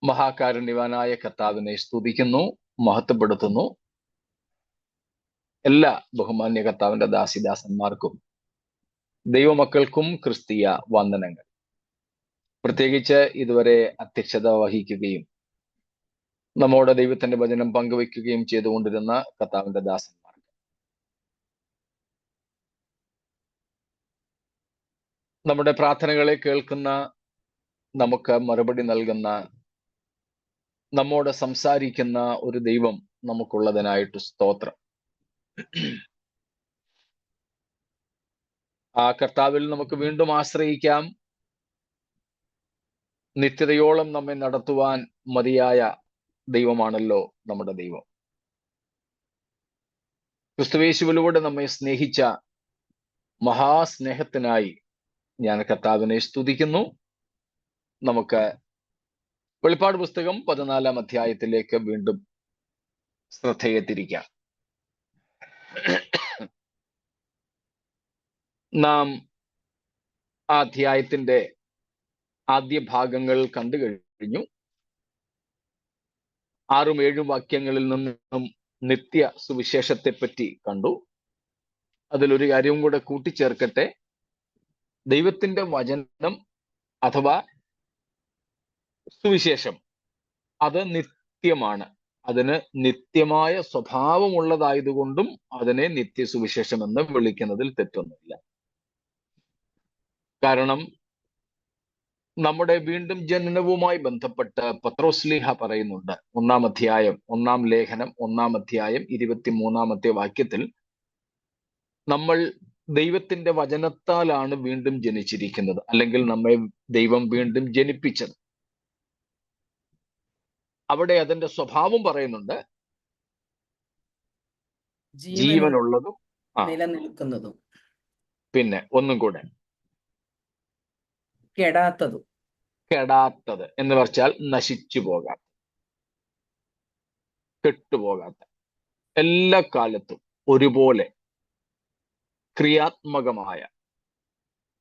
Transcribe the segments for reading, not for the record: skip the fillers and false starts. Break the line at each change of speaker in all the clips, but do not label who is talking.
മഹാകാരുണ്യവാനായ കർത്താവിനെ സ്തുതിക്കുന്നു, മഹത്വപ്പെടുത്തുന്നു. എല്ലാ ബഹുമാന്യ കർത്താവിന്റെ ദാസിദാസന്മാർക്കും ദൈവമക്കൾക്കും ക്രിസ്തീയ വന്ദനങ്ങൾ. പ്രത്യേകിച്ച് ഇതുവരെ അധ്യക്ഷത വഹിക്കുകയും നമ്മോട് ദൈവത്തിന്റെ വചനം പങ്കുവയ്ക്കുകയും ചെയ്തുകൊണ്ടിരുന്ന കർത്താവിന്റെ ദാസന്മാർക്ക് നമ്മുടെ പ്രാർത്ഥനകളെ കേൾക്കുന്ന, നമുക്ക് മറുപടി നൽകുന്ന, നമ്മോട് സംസാരിക്കുന്ന ഒരു ദൈവം നമുക്കുള്ളതിനായിട്ട് സ്തോത്രം. ആ കർത്താവിൽ നമുക്ക് വീണ്ടും ആശ്രയിക്കാം. നിത്യതയോളം നമ്മെ നടത്തുവാൻ മതിയായ ദൈവമാണല്ലോ നമ്മുടെ ദൈവം. ക്രിസ്തുയേശുവിലൂടെ നമ്മെ സ്നേഹിച്ച മഹാസ്നേഹത്തിനായി ഞാൻ കർത്താവിനെ സ്തുതിക്കുന്നു. നമുക്ക് വെളിപ്പാട് പുസ്തകം 14-ാം അധ്യായത്തിലേക്ക് വീണ്ടും ശ്രദ്ധയെ തിരിക്കാം. നാം ആ അധ്യായത്തിന്റെ ആദ്യ ഭാഗങ്ങൾ കണ്ടു കഴിഞ്ഞു. 6-7 വാക്യങ്ങളിൽ നിന്നും നിത്യ സുവിശേഷത്തെ പറ്റി കണ്ടു. അതിലൊരു കാര്യവും കൂടെ കൂട്ടിച്ചേർക്കട്ടെ. ദൈവത്തിന്റെ വചനം അഥവാ സുവിശേഷം അത് നിത്യമാണ്. അതിന് നിത്യമായ സ്വഭാവമുള്ളതായതുകൊണ്ടും അതിനെ നിത്യസുവിശേഷം എന്ന് വിളിക്കുന്നതിൽ തെറ്റൊന്നുമില്ല. കാരണം നമ്മുടെ വീണ്ടും ജനനവുമായി ബന്ധപ്പെട്ട് പത്രോസ്ലീഹ പറയുന്നുണ്ട്. 1-ാം അധ്യായം 1-ാം ലേഖനം 1-ാം അധ്യായം 23-ാമത്തെ വാക്യത്തിൽ നമ്മൾ ദൈവത്തിന്റെ വചനത്താലാണ് വീണ്ടും ജനിച്ചിരിക്കുന്നത്, അല്ലെങ്കിൽ നമ്മെ ദൈവം വീണ്ടും ജനിപ്പിച്ചത്. അവിടെ അതിന്റെ സ്വഭാവം പറയുന്നുണ്ട്, ജീവനുള്ളതും
നിലനിൽക്കുന്നതും
പിന്നെ ഒന്നും കൂടെ കെടാത്തത് എന്ന് വെച്ചാൽ നശിച്ചു പോകാത്ത, കെട്ടുപോകാത്ത, എല്ലാ കാലത്തും ഒരുപോലെ ക്രിയാത്മകമായ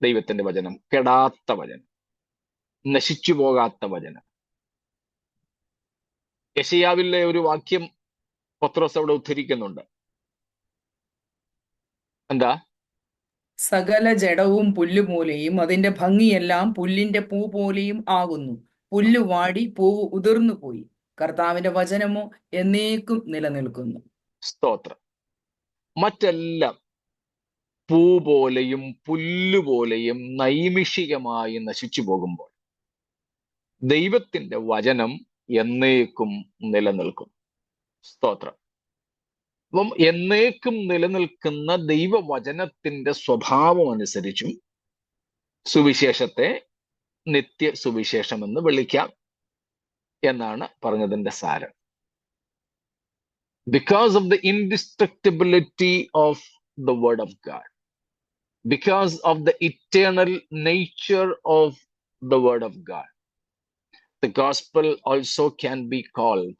ദൈവത്തിന്റെ വചനം, കെടാത്ത വചനം, നശിച്ചു പോകാത്ത വചനം. യെശയ്യാവിലെ ഒരു വാക്യം പത്രോസ് അവിടെ ഉദ്ധരിക്കുന്നുണ്ട്. എന്താ?
സകല ജഡവും പുല്ലുപോലെയും അതിന്റെ ഭംഗിയെല്ലാം പുല്ലിന്റെ പൂ പോലെയും ആകുന്നു. പുല്ല് വാടി പൂവ് ഉതിർന്നു പോയി, കർത്താവിന്റെ വചനമോ എന്നേക്കും നിലനിൽക്കുന്നു.
സ്തോത്രം. മറ്റെല്ലാം പൂ പോലെയും പുല്ലുപോലെയും നൈമിഷികമായി നശിച്ചു പോകുമ്പോൾ ദൈവത്തിന്റെ വചനം എന്നേക്കും നിലനിൽക്കും. സ്തോത്രം. അപ്പം എന്നേക്കും നിലനിൽക്കുന്ന ദൈവവചനത്തിന്റെ സ്വഭാവം അനുസരിച്ചും സുവിശേഷത്തെ നിത്യ സുവിശേഷം എന്ന് വിളിക്കാം എന്നാണ് പറഞ്ഞതിന്റെ സാരം. Because of the indestructibility of the word of God, because of the eternal nature of the word of God, the gospel also can be called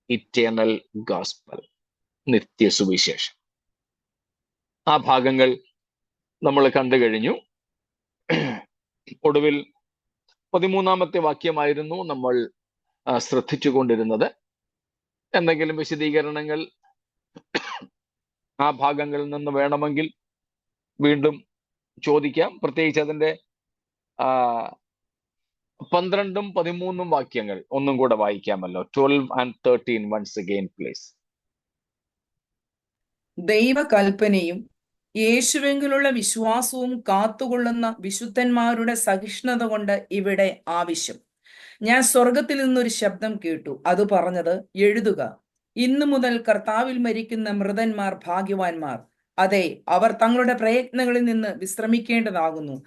eternal gospel, നിത്യ സുവിശേഷം. ആ ഭാഗങ്ങൾ നമ്മൾ കണ്ടു കഴിഞ്ഞു. ഒടുവിൽ 13-ാമത്തെ വാക്യമായിരുന്നു നമ്മൾ ശ്രദ്ധിച്ചു കൊണ്ടിരുന്നത്. എന്തെങ്കിലും വിശദീകരണങ്ങൾ ആ ഭാഗങ്ങളിൽ നിന്ന് വേണമെങ്കിൽ വീണ്ടും ചോദിക്കാം. പ്രത്യേകിച്ച് അതിന്റെ 12-ഉം 13-ഉം വാക്യങ്ങൾ ഒന്നും കൂടെ വായിക്കാമല്ലോ. 12 and 13 once again please.
ദൈവകൽപ്പനയും യേശുവെങ്കിലുള്ള വിശ്വാസവും കാത്തുകൊള്ളുന്ന വിശുദ്ധന്മാരുടെ സഹിഷ്ണുത കൊണ്ട് ഇവിടെ ആവശ്യം. ഞാൻ സ്വർഗത്തിൽ നിന്നൊരു ശബ്ദം കേട്ടു. അത് പറഞ്ഞത്, എഴുതുക, ഇന്നു മുതൽ കർത്താവിൽ മരിക്കുന്ന മൃതന്മാർ ഭാഗ്യവാന്മാർ. അതെ, അവർ തങ്ങളുടെ പ്രയത്നങ്ങളിൽ നിന്ന് വിശ്രമിക്കേണ്ടതാകുന്നു.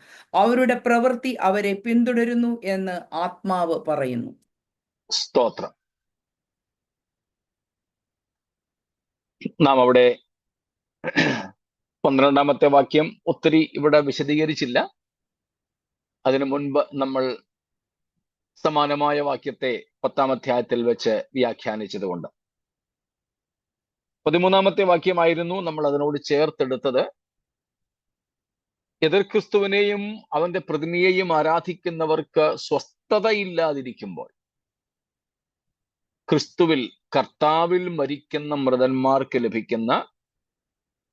അവരുടെ പ്രവൃത്തി അവരെ പിന്തുടരുന്നു എന്ന് ആത്മാവ് പറയുന്നു.
സ്തോത്രം. നാം അവിടെ 12-ാമത്തെ വാക്യം ഒത്തിരി ഇവിടെ വിശദീകരിച്ചില്ല. അതിനു മുൻപ് നമ്മൾ സമാനമായ വാക്യത്തെ 10-ാം അധ്യായത്തിൽ വെച്ച് വ്യാഖ്യാനിച്ചതുകൊണ്ട് 13-ാമത്തെ വാക്യമായിരുന്നു നമ്മൾ അതിനോട് ചേർത്തെടുത്തത്. എതിർ ക്രിസ്തുവിനെയും അവന്റെ പ്രതിമയെയും ആരാധിക്കുന്നവർക്ക് സ്വസ്ഥതയില്ലാതിരിക്കുമ്പോൾ ക്രിസ്തുവിൽ കർത്താവിൽ മരിക്കുന്ന മൃതന്മാർക്ക് ലഭിക്കുന്ന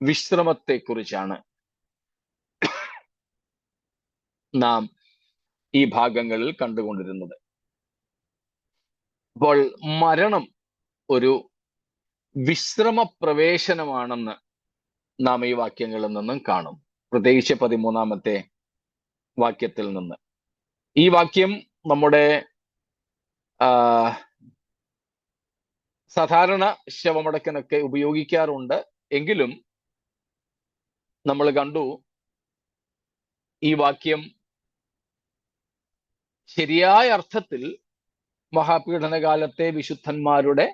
വിശ്രമത്തെക്കുറിച്ചാണ് നാം ഈ ഭാഗങ്ങളിൽ കണ്ടുകൊണ്ടിരുന്നത്. അപ്പോൾ മരണം ഒരു വിശ്രമ പ്രവേശനമാണെന്ന് നാം ഈ വാക്യങ്ങളിൽ നിന്നും കാണും, പ്രത്യേകിച്ച് 13-ാമത്തെ വാക്യത്തിൽ നിന്ന്. ഈ വാക്യം നമ്മുടെ സാധാരണ ശവമടക്കിനൊക്കെ ഉപയോഗിക്കാറുണ്ട്. എങ്കിലും നമ്മൾ കണ്ടു ഈ വാക്യം ശരിയായ അർത്ഥത്തിൽ മഹാപീഡനകാലത്തെ വിശുദ്ധന്മാരുടെ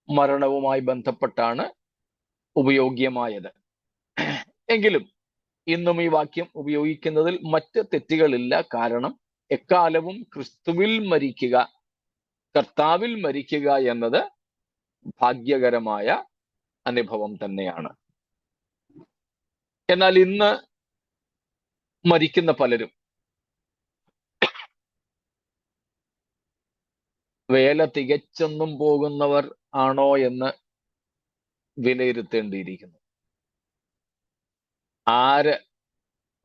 മരണവുമായി ബന്ധപ്പെട്ടാണ് ഉപയോഗ്യമായത്. എങ്കിലും ഇന്നും ഈ വാക്യം ഉപയോഗിക്കുന്നതിൽ മറ്റ് തെറ്റുകളില്ല. കാരണം എക്കാലവും ക്രിസ്തുവിൽ മരിക്കുക, കർത്താവിൽ മരിക്കുക എന്നത് ഭാഗ്യകരമായ അനുഭവം തന്നെയാണ്. എന്നാൽ ഇന്ന് മരിക്കുന്ന പലരും വേല തികച്ചൊന്നും പോകുന്നവർ ആണോ എന്ന് വിലയിരുത്തേണ്ടിയിരിക്കുന്നു.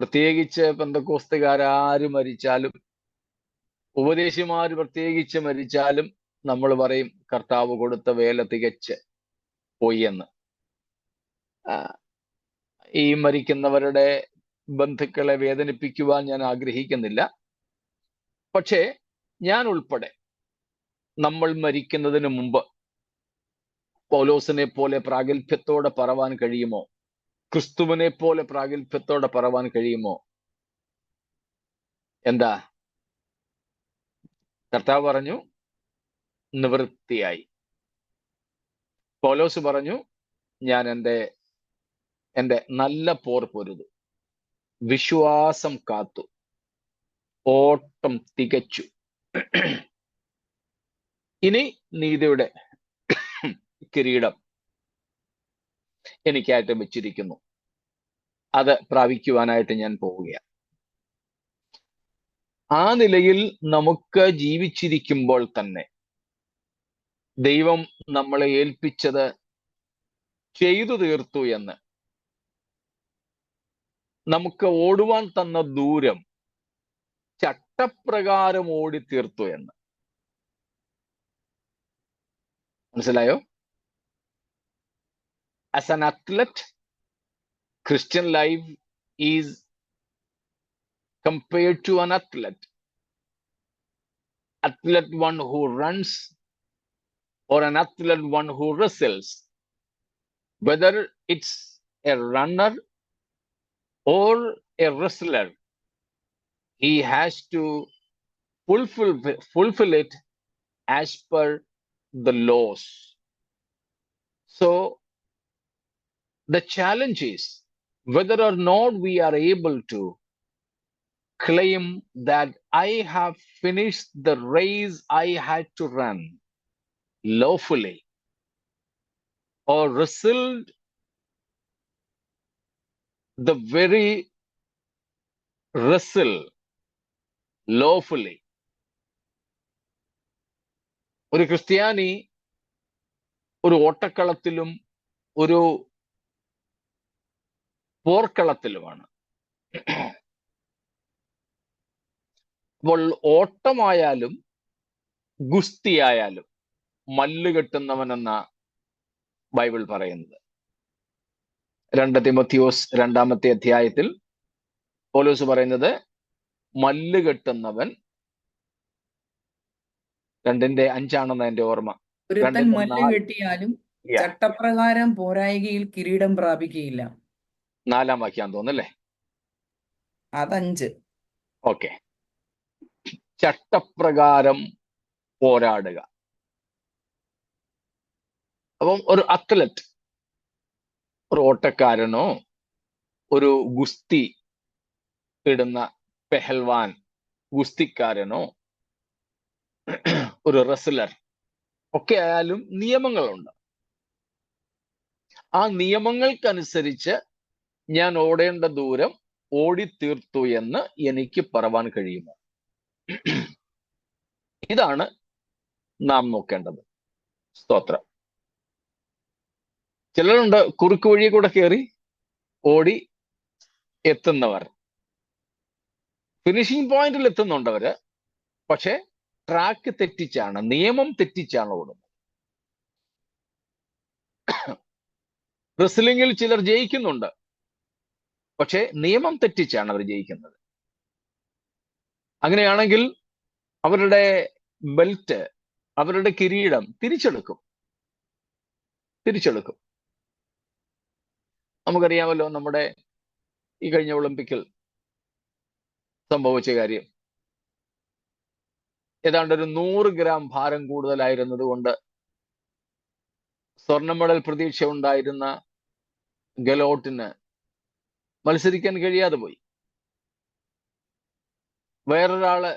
പ്രത്യേകിച്ച് പെന്തക്കോസ്തുകാര് മരിച്ചാലും ഉപദേശിമാര് പ്രത്യേകിച്ച് മരിച്ചാലും നമ്മൾ പറയും കർത്താവ് കൊടുത്ത വേല തികച്ച് പോയി എന്ന്. ഈ മരിക്കുന്നവരുടെ ബന്ധുക്കളെ വേദനിപ്പിക്കുവാൻ ഞാൻ ആഗ്രഹിക്കുന്നില്ല. പക്ഷേ ഞാൻ ഉൾപ്പെടെ നമ്മൾ മരിക്കുന്നതിന് മുമ്പ് പൗലോസിനെ പോലെ പ്രാഗൽഭ്യത്തോടെ പറവാൻ കഴിയുമോ? ക്രിസ്തുവിനെ പോലെ പ്രാഗൽഭ്യത്തോടെ പറവാൻ കഴിയുമോ? എന്താ? കർത്താവ് പറഞ്ഞു നിവൃത്തിയായി. പൗലോസ് പറഞ്ഞു ഞാൻ എൻ്റെ നല്ല പോർ പൊരുതു, വിശ്വാസം കാത്തു, ഓട്ടം തികച്ചു. ഇനി നീതിയുടെ കിരീടം എനിക്കായിട്ട് വെച്ചിരിക്കുന്നു, അത് പ്രാപിക്കുവാനായിട്ട് ഞാൻ പോവുകയാണ്. ആ നിലയിൽ നമുക്ക് ജീവിച്ചിരിക്കുമ്പോൾ തന്നെ ദൈവം നമ്മളെ ഏൽപ്പിച്ചത് ചെയ്തു തീർത്തു എന്ന്, നമുക്ക് ഓടുവാൻ തന്ന ദൂരം ചട്ടപ്രകാരം ഓടിത്തീർത്തു എന്ന്. മനസ്സിലായോ? As an athlete, Christian life is compared to an athlete. Athlete one who runs or an athlete one who wrestles. Whether it's a runner or a wrestler, he has to fulfill it as per the laws. So the challenge is whether or not we are able to claim that I have finished the race I had to run lawfully, or wrestled the very wrestle lawfully. ഒരു ക്രിസ്ത്യാനി ഒരു ഓട്ടക്കളത്തിലും ഒരു പോർക്കളത്തിലുമാണ്. അപ്പോൾ ഓട്ടമായാലും ഗുസ്തിയായാലും മല്ല് കെട്ടുന്നവനെന്ന Bible പറയുന്നത്. 2 തിമോത്തിയോസ് 2-ാമത്തെ അധ്യായത്തിൽ പൗലോസ് പറയുന്നത് മല്ല് കെട്ടുന്നവൻ, 2:5 എന്റെ ഓർമ്മ.
ഒരുത്തൻ മല്ല് കെട്ടിയാലും ചട്ടപ്രകാരം പോരായികയിൽ കിരീടം പ്രാപിക്കുകയില്ല.
4-ാം വാക്യം തോന്നല്ലേ?
അത് 5.
ഓക്കെ. ചട്ടപ്രകാരം പോരാടുക. അപ്പം ഒരു അത്ലറ്റ്, ഒരു ഓട്ടക്കാരനോ ഒരു ഗുസ്തി ഇടുന്ന പെഹൽവാൻ ഗുസ്തിക്കാരനോ ഒരു റെസ്ലർ ഒക്കെ ആയാലും നിയമങ്ങളുണ്ട്. ആ നിയമങ്ങൾക്കനുസരിച്ച് ഞാൻ ഓടേണ്ട ദൂരം ഓടിത്തീർത്തു എന്ന് എനിക്ക് പറവാൻ കഴിയുമോ? ഇതാണ് നാം നോക്കേണ്ടത്. സ്തോത്രം. ചിലരുണ്ട് കുറുക്ക് വഴി കൂടെ കയറി ഓടി എത്തുന്നവർ, ഫിനിഷിംഗ് പോയിന്റിൽ എത്തുന്നുണ്ടവര്, പക്ഷെ ട്രാക്ക് തെറ്റിച്ചാണ്, നിയമം തെറ്റിച്ചാണ് ഓടുന്നത്. റെസ്ലിംഗിൽ ചിലർ ജയിക്കുന്നുണ്ട്, പക്ഷെ നിയമം തെറ്റിച്ചാണ് അവർ ജയിക്കുന്നത്. അങ്ങനെയാണെങ്കിൽ അവരുടെ ബെൽറ്റ്, അവരുടെ കിരീടം തിരിച്ചെടുക്കും. നമുക്കറിയാമല്ലോ നമ്മുടെ ഈ കഴിഞ്ഞ ഒളിമ്പിക്കിൽ സംഭവിച്ച കാര്യം. ഏതാണ്ട് ഒരു 100 ഗ്രാം ഭാരം കൂടുതലായിരുന്നത് കൊണ്ട് സ്വർണ്ണ മെഡൽ പ്രതീക്ഷ ഉണ്ടായിരുന്ന ഗെലോട്ടിന് മത്സരിക്കാൻ കഴിയാതെ പോയി. വേറൊരാള്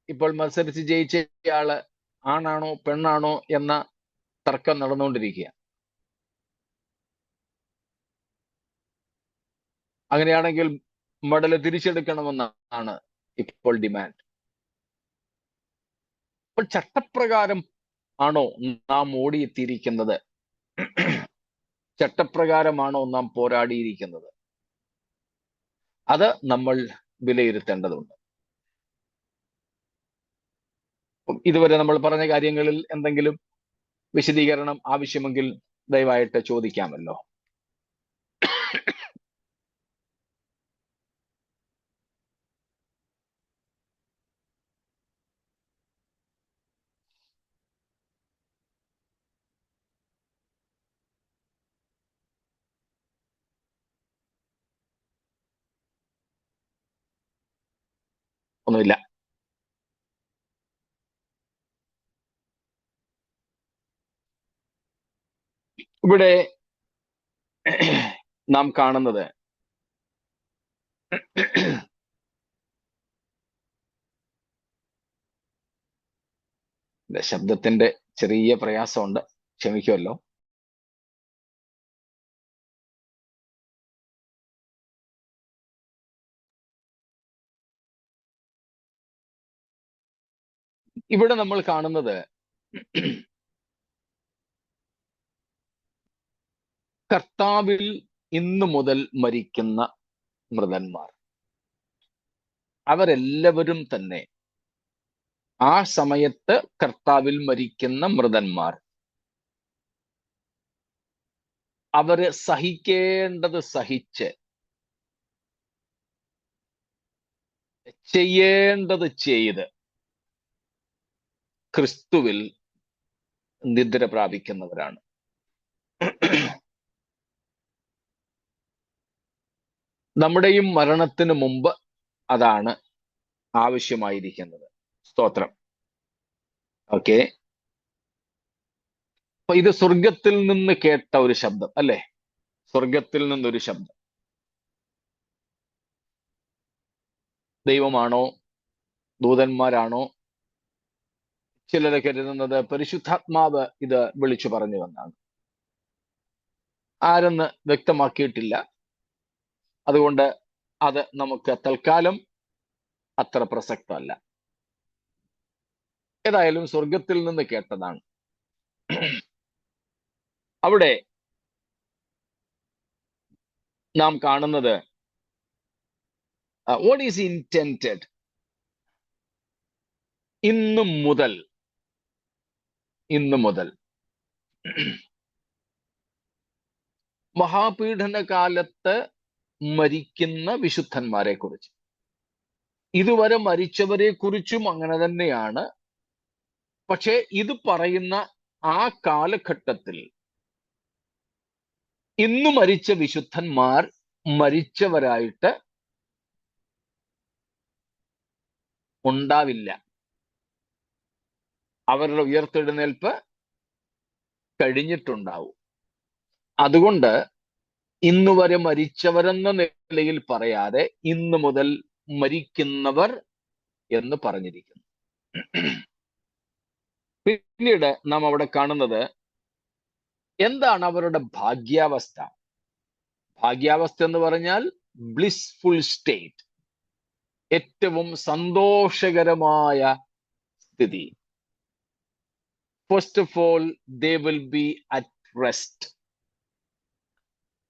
ഇപ്പോൾ മത്സരിച്ച് ജയിച്ചയാള് ആണാണോ പെണ്ണാണോ എന്ന തർക്കം നടന്നുകൊണ്ടിരിക്കുക. അങ്ങനെയാണെങ്കിൽ മെഡൽ തിരിച്ചെടുക്കണമെന്നാണ് ഇപ്പോൾ ഡിമാൻഡ്. അപ്പോൾ ചട്ടപ്രകാരം ആണോ നാം ഓടിയെത്തിയിരിക്കുന്നത്? ചട്ടപ്രകാരമാണോ നാം പോരാടിയിരിക്കുന്നത്? അത് നമ്മൾ വിലയിരുത്തേണ്ടതുണ്ട്. ഇതുവരെ നമ്മൾ പറഞ്ഞ കാര്യങ്ങളിൽ എന്തെങ്കിലും വിശദീകരണം ആവശ്യമെങ്കിൽ ദയവായിട്ട് ചോദിക്കാമല്ലോ. ഒന്നുമില്ല. ഇവിടെ നാം കാണുന്നത് ശബ്ദത്തിന്റെ ചെറിയ പ്രയാസമുണ്ട്, ക്ഷമിക്കുമല്ലോ. ഇവിടെ നമ്മൾ കാണുന്നത് കർത്താവിൽ ഇന്നു മുതൽ മരിക്കുന്ന മൃതന്മാർ, അവരെല്ലാവരും തന്നെ ആ സമയത്ത് കർത്താവിൽ മരിക്കുന്ന മൃതന്മാർ, അവര് സഹിക്കേണ്ടത് സഹിച്ച്, ചെയ്യേണ്ടത് ചെയ്ത് ക്രിസ്തുവിൽ നിദ്ര പ്രാപിക്കുന്നവരാണ്. നമ്മുടെയും മരണത്തിന് മുമ്പ് അതാണ് ആവശ്യമായിരിക്കുന്നത്. സ്തോത്രം. ഓക്കെ, അപ്പൊ ഇത് സ്വർഗത്തിൽ നിന്ന് കേട്ട ഒരു ശബ്ദം അല്ലേ? സ്വർഗത്തിൽ നിന്നൊരു ശബ്ദം. ദൈവമാണോ ദൂതന്മാരാണോ? ചിലരെ കരുതുന്നത് പരിശുദ്ധാത്മാവ് ഇത് വിളിച്ചു പറഞ്ഞുവെന്നാണ്. ആരെന്ന് വ്യക്തമാക്കിയിട്ടില്ല. അതുകൊണ്ട് അത് നമുക്ക് തൽക്കാലം അത്ര പ്രസക്തമല്ല. ഏതായാലും സ്വർഗത്തിൽ നിന്ന് കേട്ടതാണ്. അവിടെ നാം കാണുന്നത് വാട്ട് ഈസ് ഇന്റൻറ്റഡ്, ഇന്നു മുതൽ മഹാപീഡന കാലത്ത് മരിക്കുന്ന വിശുദ്ധന്മാരെ കുറിച്ച്. ഇതുവരെ മരിച്ചവരെ കുറിച്ചും അങ്ങനെ തന്നെയാണ്. പക്ഷെ ഇത് പറയുന്ന ആ കാലഘട്ടത്തിൽ ഇന്നു മരിച്ച വിശുദ്ധന്മാർ മരിച്ചവരായിട്ട് ഉണ്ടാവില്ല. അവരുടെ ഉയർത്തെഴുന്നേൽപ്പ് കഴിഞ്ഞിട്ടുണ്ടാവും. അതുകൊണ്ട് ഇന്നുവരെ മരിച്ചവരെന്ന നിലയിൽ പറയാതെ ഇന്നു മുതൽ മരിക്കുന്നവർ എന്ന് പറഞ്ഞിരിക്കുന്നു. പിന്നീട് നാം അവിടെ കാണുന്നത് എന്താണ് അവരുടെ ഭാഗ്യാവസ്ഥ. ഭാഗ്യാവസ്ഥ എന്ന് പറഞ്ഞാൽ ബ്ലിസ്ഫുൾ സ്റ്റേറ്റ്, ഏറ്റവും സന്തോഷകരമായ സ്ഥിതി. First of all, they will be at rest.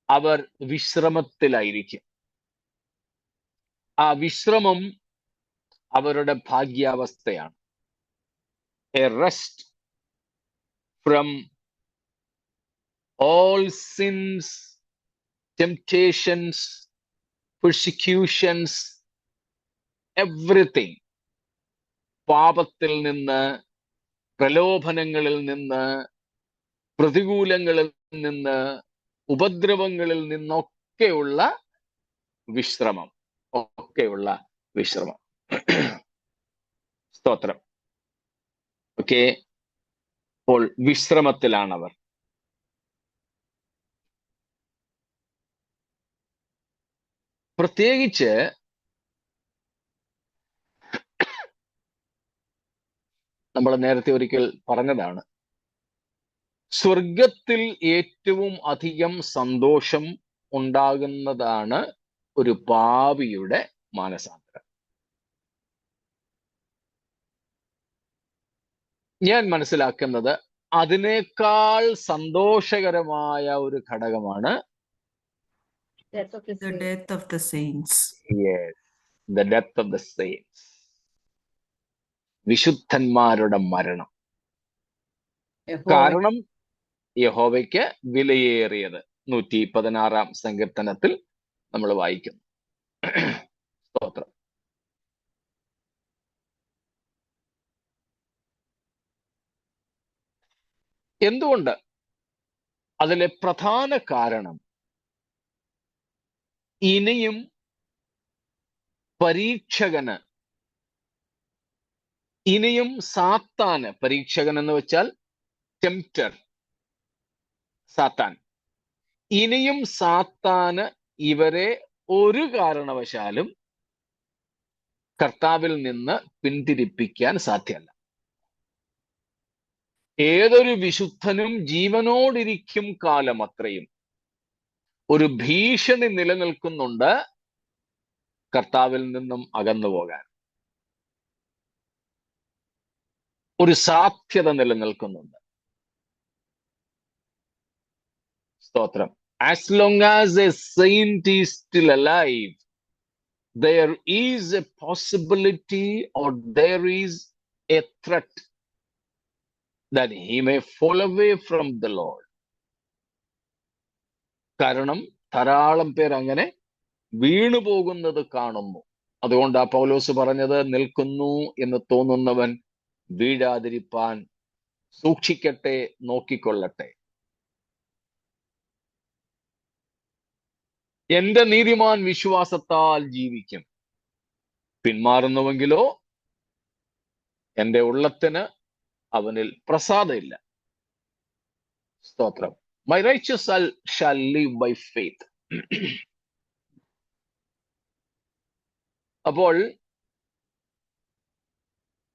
അവർ വിശ്രമത്തിലായിരിക്കും. ആ വിശ്രമം അവരുടെ ഭാഗ്യാവസ്ഥയാണ്. A rest from all sins, temptations, persecutions, everything. പാപത്തിൽ നിന്ന്, പ്രലോഭനങ്ങളിൽ നിന്ന്, പ്രതികൂലങ്ങളിൽ നിന്ന്, ഉപദ്രവങ്ങളിൽ നിന്നൊക്കെയുള്ള വിശ്രമം. സ്തോത്രം. ഓക്കെ, അപ്പോൾ വിശ്രമത്തിലാണവർ. പ്രത്യേകിച്ച് നമ്മൾ നേരത്തെ ഒരിക്കൽ പറഞ്ഞതാണ്, സ്വർഗത്തിൽ ഏറ്റവും അധികം സന്തോഷം ഉണ്ടാകുന്നതാണ് ഒരു പാപിയുടെ മാനസാന്തരം. ഞാൻ മനസ്സിലാക്കുന്നത് അതിനേക്കാൾ സന്തോഷകരമായ ഒരു ഘടകമാണ്
The death of the saints.
Yes, the death of the saints. വിശുദ്ധന്മാരുടെ മരണം. കാരണം യഹോവയ്ക്ക് വിലയേറിയത്. 116 സങ്കീർത്തനത്തിൽ നമ്മൾ വായിക്കുന്നു. സ്തോത്രം. എന്തുകൊണ്ട്? അതിലെ പ്രധാന കാരണം ഇനിയും പരീക്ഷകന്, ഇനിയും സാത്താന്, പരീക്ഷകൻ എന്ന് വെച്ചാൽ ടെംപ്റ്റർ, സാത്താൻ, ഇനിയും സാത്താന് ഇവരെ ഒരു കാരണവശാലും കർത്താവിൽ നിന്ന് പിന്തിരിപ്പിക്കാൻ സാധ്യമല്ല. ഏതൊരു വിശുദ്ധനും ജീവനോടിരിക്കും കാലം അത്രയും ഒരു ഭീഷണി നിലനിൽക്കുന്നുണ്ട് കർത്താവിൽ നിന്നും അകന്നു പോകാൻ. ഒരു സാധ്യത നിലനിൽക്കുന്നുണ്ട്. സ്തോത്രം. As long as a saint is still alive, there is a possibility or there is a threat that he may fall away from the Lord. കാരണം ധാരാളം പേർ അങ്ങനെ വീണു പോകുന്നത് കാണുന്നു. അതുകൊണ്ട് ആ പൗലോസ് പറഞ്ഞത്, നിൽക്കുന്നു എന്ന് തോന്നുന്നവൻ വീഴാതിരിപ്പാൻ സൂക്ഷിക്കട്ടെ, നോക്കിക്കൊള്ളട്ടെ. എന്റെ നീതിമാൻ വിശ്വാസത്താൽ ജീവിക്കും. പിന്മാറുന്നുവെങ്കിലോ എന്റെ ഉള്ളത്തിന് അവനിൽ പ്രസാദമില്ല. സ്തോത്രം. My righteous shall live by faith. അപ്പോൾ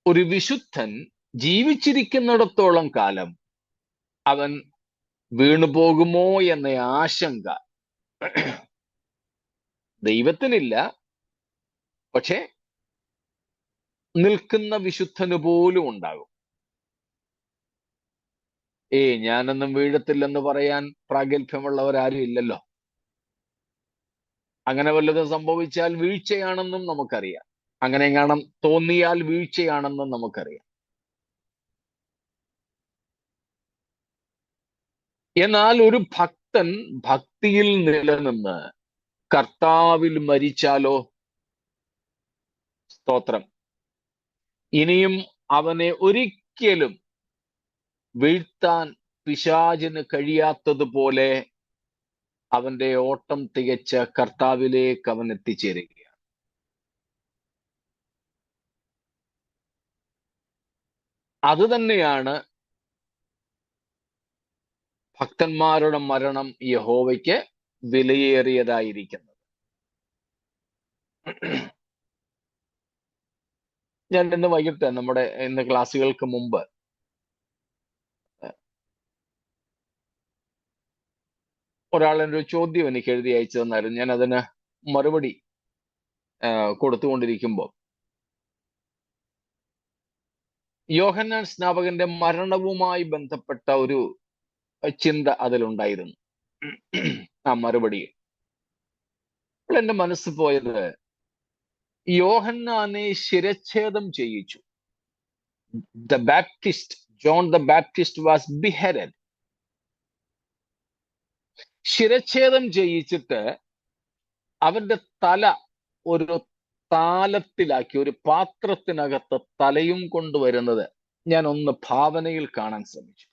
ഒരു വിശുദ്ധൻ ജീവിച്ചിരിക്കുന്നിടത്തോളം കാലം അവൻ വീണുപോകുമോ എന്ന ആശങ്ക ദൈവത്തിനില്ല. പക്ഷെ നിൽക്കുന്ന വിശുദ്ധന് പോലും ഉണ്ടാകും. ഞാനൊന്നും വീഴത്തില്ലെന്ന് പറയാൻ പ്രാഗൽഭ്യമുള്ളവരാരും ഇല്ലല്ലോ. അങ്ങനെ വല്ലതും സംഭവിച്ചാൽ വീഴ്ചയാണെന്നും നമുക്കറിയാം. അങ്ങനെ കാണാൻ തോന്നിയാൽ വീഴ്ചയാണെന്നും നമുക്കറിയാം. എന്നാൽ ഒരു ഭക്തൻ ഭക്തിയിൽ നിലനിന്ന് കർത്താവിൽ മരിച്ചാലോ, സ്തോത്രം, ഇനിയും അവനെ ഒരിക്കലും വീഴ്ത്താൻ പിശാചിന് കഴിയാത്തതുപോലെ അവന്റെ ഓട്ടം തികച്ച് കർത്താവിലേക്ക് അവൻ എത്തിച്ചേരുകയാണ്. അത് തന്നെയാണ് ഭക്തന്മാരുടെ മരണം യഹോവയ്ക്ക് വിലയേറിയതായിരിക്കുന്നത്. ഞാൻ ഇന്ന് വൈകിട്ട് നമ്മുടെ ഇന്ന് ക്ലാസ്സുകൾക്ക് മുമ്പ് ഒരാളൊരു ചോദ്യം എനിക്ക് എഴുതി അയച്ചു തന്നായിരുന്നു. ഞാൻ അതിന് മറുപടി കൊടുത്തുകൊണ്ടിരിക്കുമ്പോൾ യോഹന്നാൻ സ്നാപകന്റെ മരണവുമായി ബന്ധപ്പെട്ട ഒരു ചിന്ത അതിലുണ്ടായിരുന്നു. ആ മറുപടി അപ്പോൾ എന്റെ മനസ്സ് പോയത്, യോഹന്നാനെ ശിരച്ഛേദം ചെയ്യിച്ചു. The Baptist, John the Baptist was beheaded. ശിരച്ഛേദം ചെയ്യിച്ചിട്ട് അവന്റെ തല ഒരു താലത്തിലാക്കി, ഒരു പാത്രത്തിനകത്ത് തലയും കൊണ്ടുവരുന്നത് ഞാൻ ഒന്ന് ഭാവനയിൽ കാണാൻ ശ്രമിച്ചു.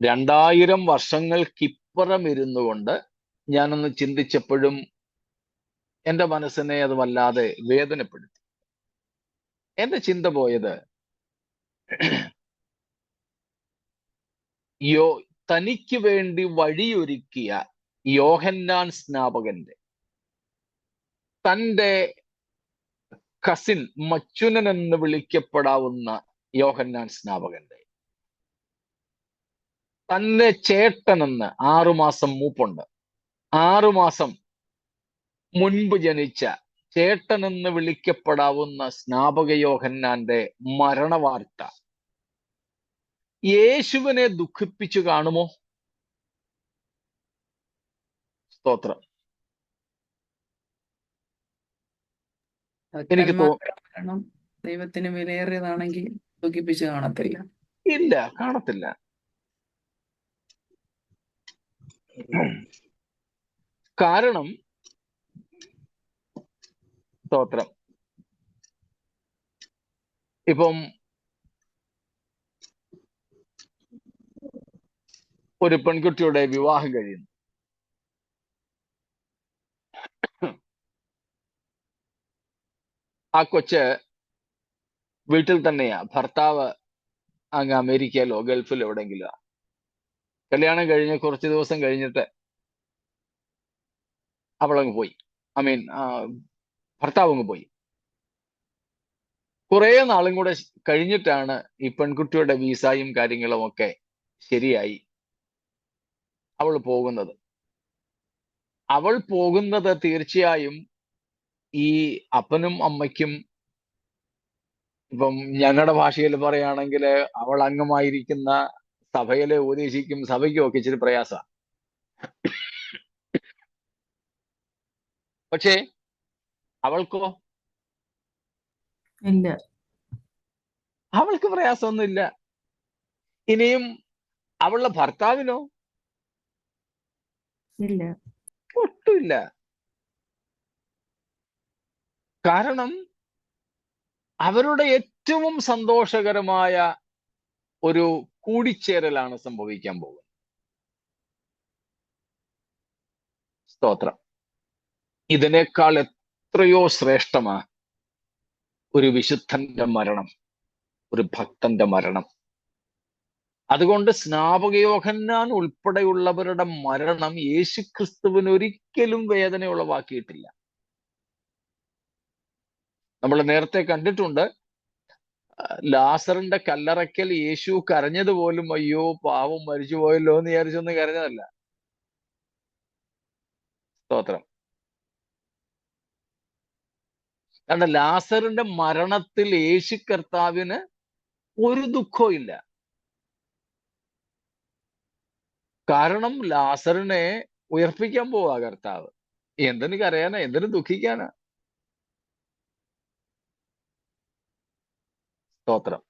2000 വർഷങ്ങൾക്കിപ്പുറം ഇരുന്നു കൊണ്ട് ഞാനൊന്ന് ചിന്തിച്ചപ്പോഴും എന്റെ മനസ്സിനെ അത് വല്ലാതെ വേദനപ്പെടുത്തി. എന്റെ ചിന്ത പോയത്, തനിക്ക് വേണ്ടി വഴിയൊരുക്കിയ യോഹന്നാൻ സ്നാപകന്റെ, തൻ്റെ കസിൻ, മച്ചുനൻ എന്ന് വിളിക്കപ്പെടാവുന്ന യോഹന്നാൻ സ്നാപകന്റെ, തന്റെ ചേട്ടനെന്ന് 6 മാസം മൂപ്പുണ്ട്, 6 മാസം മുൻപ് ജനിച്ച ചേട്ടനെന്ന് വിളിക്കപ്പെടാവുന്ന സ്നാപക യോഹന്നാന്റെ മരണവാർത്ത യേശുവിനെ ദുഃഖിപ്പിച്ചു കാണുമോ? സ്തോത്രം. എനിക്ക്
മരണം ദൈവത്തിന് വിലയേറിയതാണെങ്കിൽ ദുഃഖിപ്പിച്ച് കാണത്തില്ല.
ഇല്ല, കാണത്തില്ല. കാരണം സ്തോത്രം, ഇപ്പം ഒരു പെൺകുട്ടിയുടെ വിവാഹം കഴിയുന്നു. ആ കൊച്ച് വീട്ടിൽ തന്നെയാ, ഭർത്താവ് അങ്ങ് അമേരിക്കയിലോ ഗൾഫിലോ എവിടെയെങ്കിലോ. കല്യാണം കഴിഞ്ഞ് കുറച്ച് ദിവസം കഴിഞ്ഞിട്ട് അവളങ്ങ് പോയി, ഭർത്താവ് അങ്ങ് പോയി. കുറെ നാളും കൂടെ കഴിഞ്ഞിട്ടാണ് ഈ പെൺകുട്ടിയുടെ വിസയും കാര്യങ്ങളും ഒക്കെ ശരിയായി അവൾ പോകുന്നത്. അവൾ പോകുന്നത് തീർച്ചയായും ഈ അപ്പനും അമ്മയ്ക്കും, ഇപ്പം ഞങ്ങളുടെ ഭാഷയിൽ പറയുകയാണെങ്കിൽ അവൾ അംഗമായിരിക്കുന്ന സഭയിലെ ഉപദേശിക്കും സഭയ്ക്കും ഒക്കെ ഇച്ചിരി പ്രയാസമാണ്. പക്ഷേ അവൾക്കോ?
ഇല്ല,
അവൾക്ക് പ്രയാസമൊന്നുമില്ല. ഇനിയും അവളുടെ ഭർത്താവിനോ?
ഇല്ല,
ഒട്ടുമില്ല. കാരണം അവരുടെ ഏറ്റവും സന്തോഷകരമായ ഒരു കൂടിച്ചേരലാണ് സംഭവിക്കാൻ പോകുന്നത്. സ്തോത്രം. ഇതിനേക്കാൾ എത്രയോ ശ്രേഷ്ഠമാ ഒരു വിശുദ്ധന്റെ മരണം, ഒരു ഭക്തന്റെ മരണം. അതുകൊണ്ട് സ്നാപക യോഹന്നാൻ ഉൾപ്പെടെയുള്ളവരുടെ മരണം യേശുക്രിസ്തുവിന് ഒരിക്കലും വേദന ഉളവാക്കിയിട്ടില്ല. നമ്മൾ നേരത്തെ കണ്ടിട്ടുണ്ട്, ലാസറിന്റെ കല്ലറയ്ക്കൽ യേശു കരഞ്ഞതുപോലും അയ്യോ പാവം മരിച്ചു പോയല്ലോ എന്ന് വിചാരിച്ചൊന്നും കരഞ്ഞതല്ല. സ്തോത്രം. കാരണം ലാസറിന്റെ മരണത്തിൽ യേശു കർത്താവിന് ഒരു ദുഃഖവും ഇല്ല. കാരണം ലാസറിനെ ഉയർപ്പിക്കാൻ പോവാ കർത്താവ്. എന്തിനു കരയാനാ, എന്തിനു ദുഃഖിക്കാനാ? സ്തോത്രം.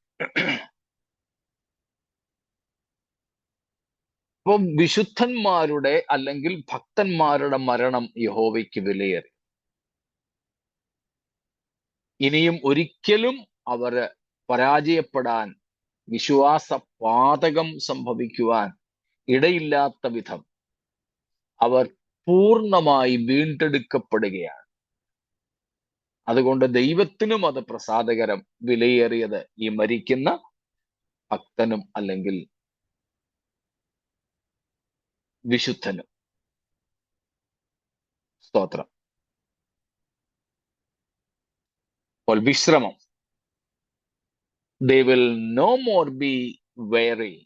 അപ്പം വിശുദ്ധന്മാരുടെ അല്ലെങ്കിൽ ഭക്തന്മാരുടെ മരണം യഹോവയ്ക്ക് വിലയേറി. ഇനിയും ഒരിക്കലും അവര് പരാജയപ്പെടാൻ, വിശ്വാസ പാതകം സംഭവിക്കുവാൻ ഇടയില്ലാത്ത വിധം അവർ പൂർണ്ണമായി വീണ്ടെടുക്കപ്പെടുകയാണ്. അതുകൊണ്ട് ദൈവത്തിനും അത് പ്രസാദകരം, വിലയേറിയത് ഈ മരിക്കുന്ന ഭക്തനും അല്ലെങ്കിൽ വിശുദ്ധനും. സ്തോത്രം. അപ്പോൾ വിശ്രമം. They will no more be weary,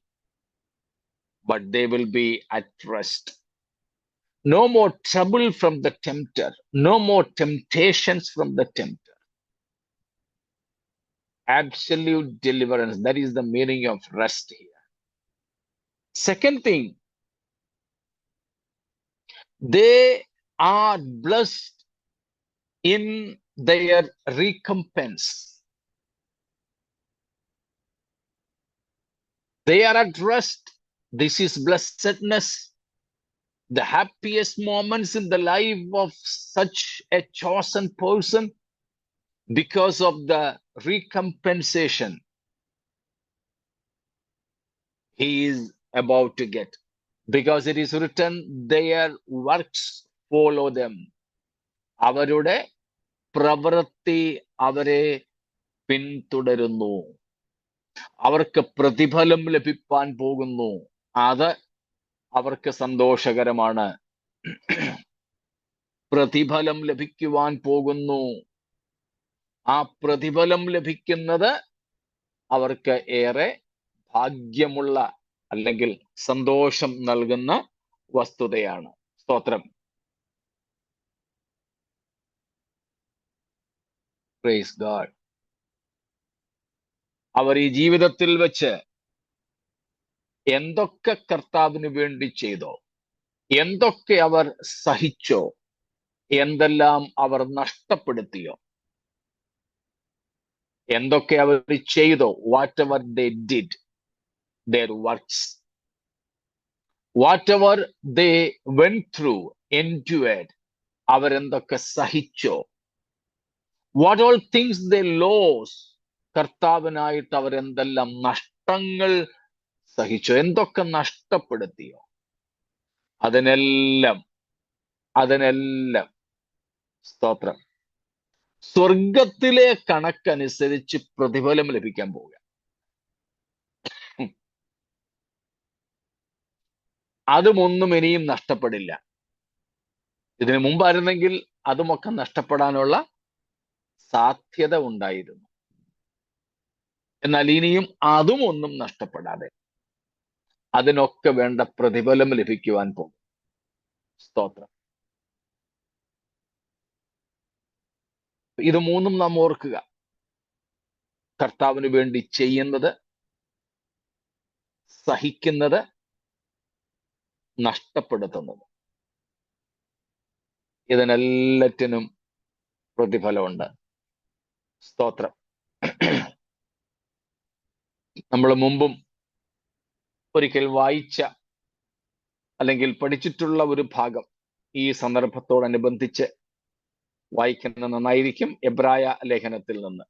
but they will be at rest. No more trouble from the tempter, no more temptations from the tempter. Absolute deliverance. That is the meaning of rest here. Second thing, they are blessed in their recompense. They are at rest. This is blessedness. The happiest moments in the life of such a chosen person because of the recompensation he is about to get. Because it is written, their works follow them. അവരുടെ പ്രവൃത്തി അവരെ പിന്തുടരുന്നു. അവർക്ക് പ്രതിഫലം ലഭിക്കാൻ പോകുന്നു. അത് അവർക്ക് സന്തോഷകരമാണ്. പ്രതിഫലം ലഭിക്കുവാൻ പോകുന്നു. ആ പ്രതിഫലം ലഭിക്കുന്നത് അവർക്ക് ഏറെ ഭാഗ്യമുള്ള അല്ലെങ്കിൽ സന്തോഷം നൽകുന്ന വസ്തുതയാണ്. സ്തോത്രം. Praise God. അവർ ഈ ജീവിതത്തിൽ വെച്ച് എന്തൊക്കെ കർത്താവിന് വേണ്ടി ചെയ്തോ, എന്തൊക്കെ അവർ സഹിച്ചോ, എന്തെല്ലാം അവർ നഷ്ടപ്പെടുത്തിയോ, എന്തൊക്കെ അവർ ചെയ്തോ, what ever they did, their works, whatever they went through, endured, അവരെന്തൊക്കെ സഹിച്ചോ, what all things they lost, കർത്താവിനായിട്ട് അവരെന്തെല്ലാം നഷ്ടങ്ങൾ സഹിച്ചോ, എന്തൊക്കെ നഷ്ടപ്പെടുത്തിയോ, അതിനെല്ലാം സ്തോത്രം സ്വർഗത്തിലെ കണക്കനുസരിച്ച് പ്രതിഫലം ലഭിക്കാൻ പോവുക. അതുമൊന്നും ഇനിയും നഷ്ടപ്പെടില്ല. ഇതിനു മുമ്പായിരുന്നെങ്കിൽ അതുമൊക്കെ നഷ്ടപ്പെടാനുള്ള സാധ്യത ഉണ്ടായിരുന്നു. എന്നാൽ ഇനിയും അതും ഒന്നും നഷ്ടപ്പെടാതെ അതിനൊക്കെ വേണ്ട പ്രതിഫലം ലഭിക്കുവാൻ പോകും. സ്തോത്രം. ഇത് മൂന്നും നാം ഓർക്കുക. കർത്താവിന് വേണ്ടി ചെയ്യുന്നത്, സഹിക്കുന്നത്, നഷ്ടപ്പെടുത്തുന്നത്, ഇതിനെല്ലാറ്റിനും പ്രതിഫലമുണ്ട്. സ്തോത്രം. നമ്മൾ മുമ്പും ഒരിക്കൽ വായിച്ച അല്ലെങ്കിൽ പഠിച്ചിട്ടുള്ള ഒരു ഭാഗം ഈ സന്ദർഭത്തോടനുബന്ധിച്ച് വായിക്കുന്നത് നന്നായിരിക്കും. എബ്രായ ലേഖനത്തിൽ നിന്ന്,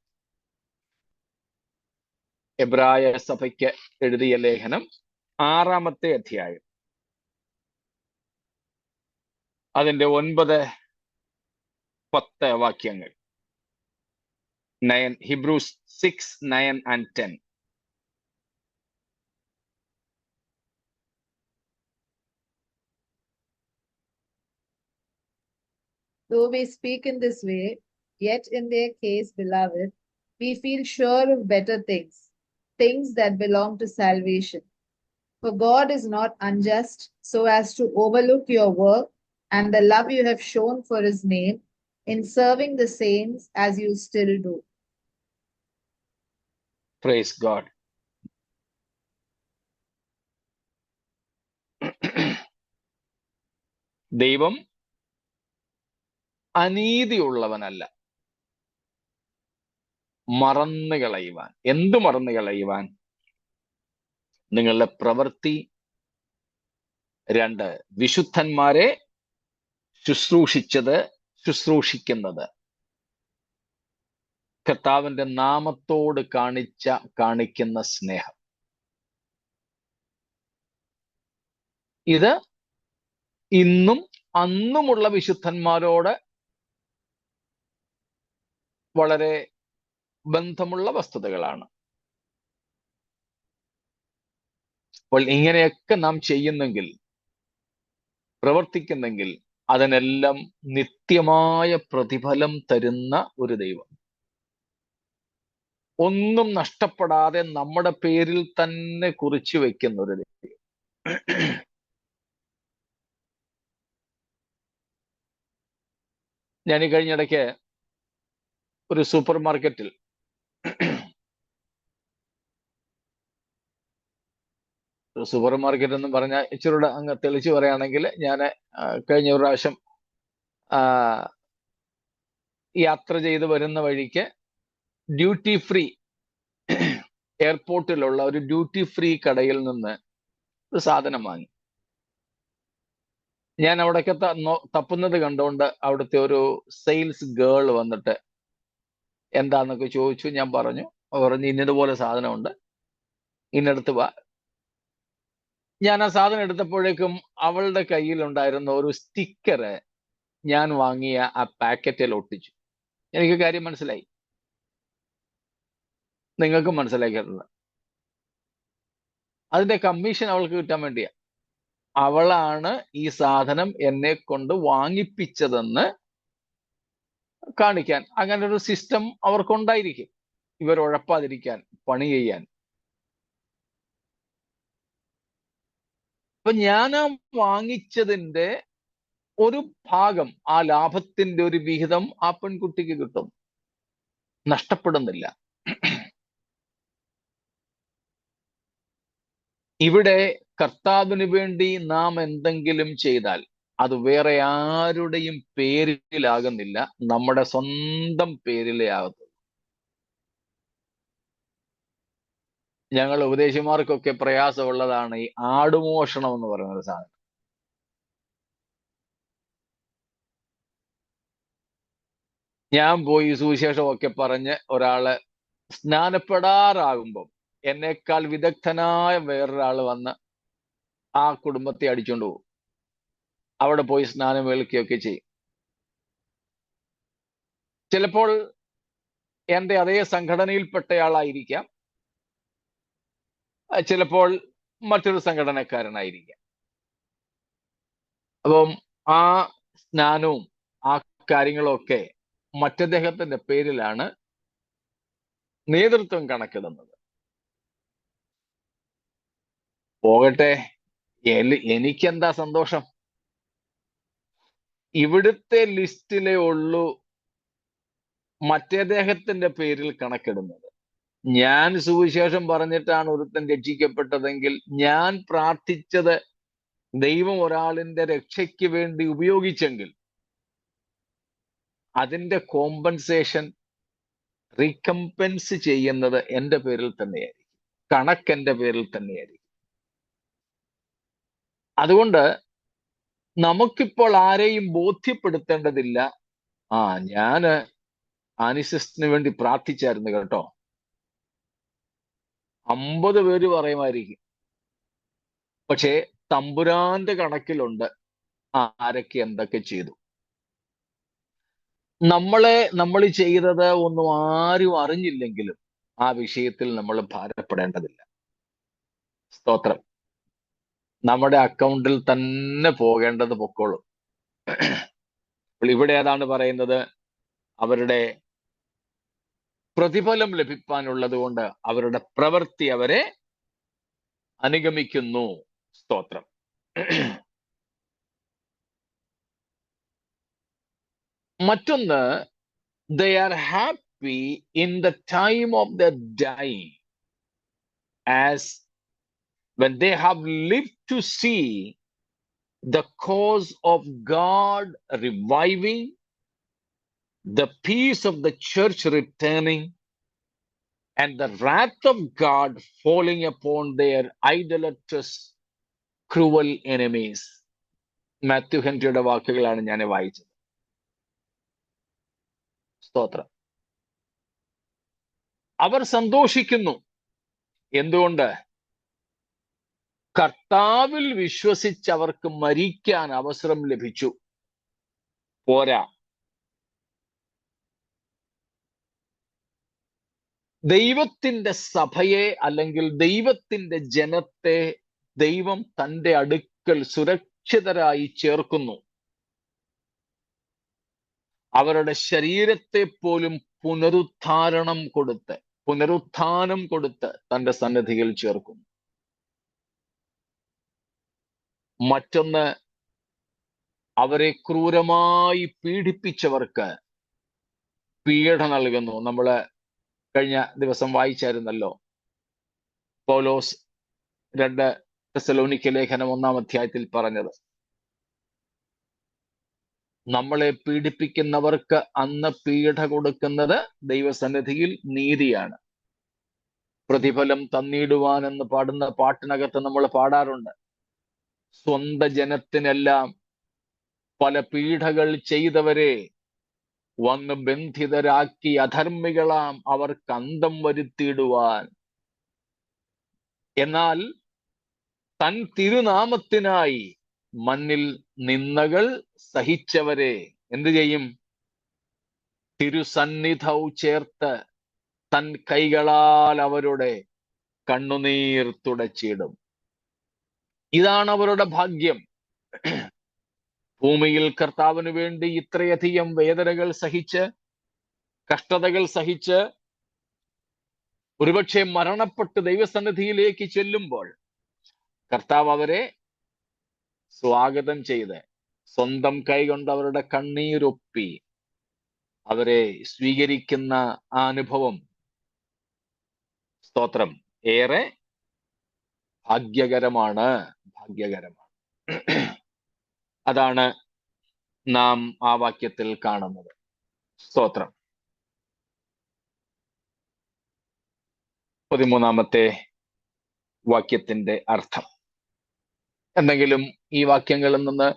എബ്രായ സഭയ്ക്ക് എഴുതിയ ലേഖനം 6-ാമത്തെ അധ്യായം, അതിന്റെ 9-10 വാക്യങ്ങൾ. Hebrews 6, 9 and 10.
Though we speak in this way, yet in their case, beloved, we feel sure of better things, things that belong to salvation. For God is not unjust so as to overlook your work and the love you have shown for his name in serving the saints as you still do.
Praise God. ദൈവം അനീതിയുള്ളവനല്ല. മറന്നു കളയുവാൻ. എന്തു മറന്നു കളയുവാൻ? നിങ്ങളുടെ പ്രവൃത്തി. 2, വിശുദ്ധന്മാരെ ശുശ്രൂഷിക്കുന്നത്, കർത്താവിന്റെ നാമത്തോട് കാണിക്കുന്ന സ്നേഹം. ഇത് ഇന്നും അന്നുമുള്ള വിശുദ്ധന്മാരോട് വളരെ ബന്ധമുള്ള വസ്തുതകളാണ്. അപ്പോൾ ഇങ്ങനെയൊക്കെ നാം ചെയ്യുന്നെങ്കിൽ, പ്രവർത്തിക്കുന്നെങ്കിൽ, അതിനെല്ലാം നിത്യമായ പ്രതിഫലം തരുന്ന ഒരു ദൈവം, ഒന്നും നഷ്ടപ്പെടാതെ നമ്മുടെ പേരിൽ തന്നെ കുറിച്ചു വെക്കുന്ന ഒരു ദൈവം. ഞാൻ ഈ കഴിഞ്ഞിടയ്ക്ക് ഒരു സൂപ്പർ മാർക്കറ്റിൽ സൂപ്പർ മാർക്കറ്റ് എന്ന് പറഞ്ഞാൽ ഇച്ചിരൂടെ അങ്ങ് തെളിച്ച് പറയുകയാണെങ്കിൽ, ഞാൻ കഴിഞ്ഞ ഒരു പ്രാവശ്യം യാത്ര ചെയ്ത് വരുന്ന വഴിക്ക് ഡ്യൂട്ടി ഫ്രീ എയർപോർട്ടിലുള്ള ഒരു ഡ്യൂട്ടി ഫ്രീ കടയിൽ നിന്ന് ഒരു സാധനം വാങ്ങി. ഞാൻ അവിടേക്ക് തപ്പുന്നത് കണ്ടുകൊണ്ട് അവിടുത്തെ ഒരു സെയിൽസ് ഗേൾ വന്നിട്ട് എന്താന്നൊക്കെ ചോദിച്ചു. ഞാൻ പറഞ്ഞു ഇന്നതുപോലെ സാധനമുണ്ട്, ഇന്നടുത്ത് വാ. ഞാൻ ആ സാധനം എടുത്തപ്പോഴേക്കും അവളുടെ കയ്യിലുണ്ടായിരുന്ന ഒരു സ്റ്റിക്കറ് ഞാൻ വാങ്ങിയ ആ പാക്കറ്റിൽ ഒട്ടിച്ചു. എനിക്ക് കാര്യം മനസ്സിലായി, നിങ്ങൾക്കും മനസ്സിലാക്കിയിട്ടുണ്ട്. അതിന്റെ കമ്മീഷൻ അവൾക്ക് കിട്ടാൻ വേണ്ടിയാ. അവളാണ് ഈ സാധനം എന്നെ കൊണ്ട് വാങ്ങിപ്പിച്ചതെന്ന് കാണിക്കാൻ. അങ്ങനെ ഒരു സിസ്റ്റം അവർക്കുണ്ടായിരിക്കും, ഇവർ ഉഴപ്പാതിരിക്കാൻ, പണി ചെയ്യാൻ. അപ്പൊ ഞാൻ ആ വാങ്ങിച്ചതിന്റെ ഒരു ഭാഗം, ആ ലാഭത്തിന്റെ ഒരു വിഹിതം ആ പെൺകുട്ടിക്ക് കിട്ടും, നഷ്ടപ്പെടുന്നില്ല. ഇവിടെ കർത്താവിന് വേണ്ടി നാം എന്തെങ്കിലും ചെയ്താൽ അത് വേറെ ആരുടെയും പേരിലാകുന്നില്ല, നമ്മുടെ സ്വന്തം പേരിലേ ആകത്തുള്ളൂ. ഞങ്ങൾ ഉപദേശിമാർക്കൊക്കെ പ്രയാസമുള്ളതാണ് ഈ ആടുമോഷണം എന്ന് പറയുന്ന സാധനം. ഞാൻ പോയി സുവിശേഷമൊക്കെ പറഞ്ഞ് ഒരാള് സ്നാനപ്പെടാറാകുമ്പം എന്നേക്കാൾ വിദഗ്ധനായ വേറൊരാൾ വന്ന് ആ കുടുംബത്തെ അടിച്ചോണ്ട് പോകും. അവിടെ പോയി സ്നാനം ഏൽക്കുകയൊക്കെ ചെയ്യും. ചിലപ്പോൾ എൻ്റെ അതേ സംഘടനയിൽപ്പെട്ടയാളായിരിക്കാം, ചിലപ്പോൾ മറ്റൊരു സംഘടനക്കാരനായിരിക്കാം. അപ്പം ആ സ്നാനവും ആ കാര്യങ്ങളും ഒക്കെ മറ്റദ്ദേഹത്തിന്റെ പേരിലാണ് നേതൃത്വം കണക്കിടുന്നത്. പോകട്ടെ, എനിക്കെന്താ സന്തോഷം? ഇവിടുത്തെ ലിസ്റ്റിലേ ഉള്ളൂ മറ്റേദ്ദേഹത്തിന്റെ പേരിൽ കണക്കിടുന്നത്. ഞാൻ സുവിശേഷം പറഞ്ഞിട്ടാണ് ഒരുത്തൻ രക്ഷിക്കപ്പെട്ടതെങ്കിൽ, ഞാൻ പ്രാർത്ഥിച്ചത് ദൈവം ഒരാളിന്റെ രക്ഷയ്ക്ക് വേണ്ടി ഉപയോഗിച്ചെങ്കിൽ അതിന്റെ കോമ്പൻസേഷൻ, റീകമ്പൻസ് ചെയ്യുന്നത് എൻ്റെ പേരിൽ തന്നെയായിരിക്കും, കണക്കെന്റെ പേരിൽ തന്നെയായിരിക്കും. അതുകൊണ്ട് നമുക്കിപ്പോൾ ആരെയും ബോധ്യപ്പെടുത്തേണ്ടതില്ല. ഞാന് ആനിസിന് വേണ്ടി പ്രാർത്ഥിച്ചായിരുന്നു കേട്ടോ. 50 പേര് പറയുമായിരിക്കും, പക്ഷേ തമ്പുരാന്റെ കണക്കിലുണ്ട് ആരൊക്കെ എന്തൊക്കെ ചെയ്തു. നമ്മൾ ചെയ്തത് ഒന്നും ആരും അറിഞ്ഞില്ലെങ്കിലും ആ വിഷയത്തിൽ നമ്മൾ ഭാരപ്പെടേണ്ടതില്ല. സ്തോത്രം. നമ്മുടെ അക്കൗണ്ടിൽ തന്നെ പോകേണ്ടത് പൊക്കോളും. ഇവിടെ ഏതാണ് പറയുന്നത്? അവരുടെ പ്രതിഫലം ലഭിക്കാനുള്ളത് കൊണ്ട് അവരുടെ പ്രവൃത്തി അവരെ അനുഗമിക്കുന്നു. സ്തോത്രം. മറ്റൊന്ന്, they are happy in the time of their dying, as when they have lived to see the cause of God reviving, the peace of the church returning, and the wrath of God falling upon their idolatrous, cruel enemies. Mathew ഹെൻറിയുടെ വാക്കുകളാണ് ഞാൻ വായിച്ചത്. സ്തോത്രം. അവർ സന്തോഷിക്കുന്നു. എന്തുകൊണ്ട്? കർത്താവിൽ വിശ്വസിച്ചവർക്ക് മരിക്കാൻ അവസരം ലഭിച്ചു. പോരാ, ദൈവത്തിന്റെ സഭയെ അല്ലെങ്കിൽ ദൈവത്തിന്റെ ജനത്തെ ദൈവം തന്റെ അടുക്കൽ സുരക്ഷിതരായി ചേർക്കുന്നു. അവരുടെ ശരീരത്തെ പോലും പുനരുത്ഥാനം കൊടുത്ത് തന്റെ സന്നിധിയിൽ ചേർക്കുന്നു. മറ്റൊന്ന്, അവരെ ക്രൂരമായി പീഡിപ്പിച്ചവർക്ക് പീഡ നൽകുന്നു. നമ്മള് കഴിഞ്ഞ ദിവസം വായിച്ചായിരുന്നല്ലോ, പൗലോസ് 2 തെസ്സലോനിക്ക ലേഖനം 1-ാം അധ്യായത്തിൽ പറഞ്ഞത്. നമ്മളെ പീഡിപ്പിക്കുന്നവർക്ക് അന്ന് പീഡ കൊടുക്കുന്നത് ദൈവസന്നിധിയിൽ നീതിയാണ്. പ്രതിഫലം തന്നിടുവാൻ എന്ന് പാടുന്ന പാട്ടിനകത്ത് നമ്മൾ പാടാറുണ്ട്, സ്വന്തം ജനത്തിനെല്ലാം പല പീഡകൾ ചെയ്തവരെ വന്ന് ബന്ധിതരാക്കി അധർമ്മികളാം അവർക്ക് അന്തം വരുത്തിയിടുവാൻ. എന്നാൽ തൻ തിരുനാമത്തിനായി മണ്ണിൽ നിന്ദകൾ സഹിച്ചവരെ എന്തു ചെയ്യും? തിരുസന്നിധൗ ചേർത്ത് തൻ കൈകളാൽ അവരുടെ കണ്ണുനീർ തുടച്ചിടും. ഇതാണ് അവരുടെ ഭാഗ്യം. ഭൂമിയിൽ കർത്താവിന് വേണ്ടി ഇത്രയധികം വേദനകൾ സഹിച്ച്, കഷ്ടതകൾ സഹിച്ച്, ഒരുപക്ഷെ മരണപ്പെട്ട് ദൈവസന്നിധിയിലേക്ക് ചെല്ലുമ്പോൾ കർത്താവ് അവരെ സ്വാഗതം ചെയ്ത് സ്വന്തം കൈകൊണ്ട് അവരുടെ കണ്ണീരൊപ്പി അവരെ സ്വീകരിക്കുന്ന ആ അനുഭവം, സ്തോത്രം, ഏറെ ഭാഗ്യകരമാണ്. അതാണ് നാം ആ വാക്യത്തിൽ കാണുന്നത്. സ്തോത്രം. 13-ാമത്തെ വാക്യത്തിന്റെ അർത്ഥം എന്തെങ്കിലും ഈ വാക്യങ്ങളിൽ നിന്ന്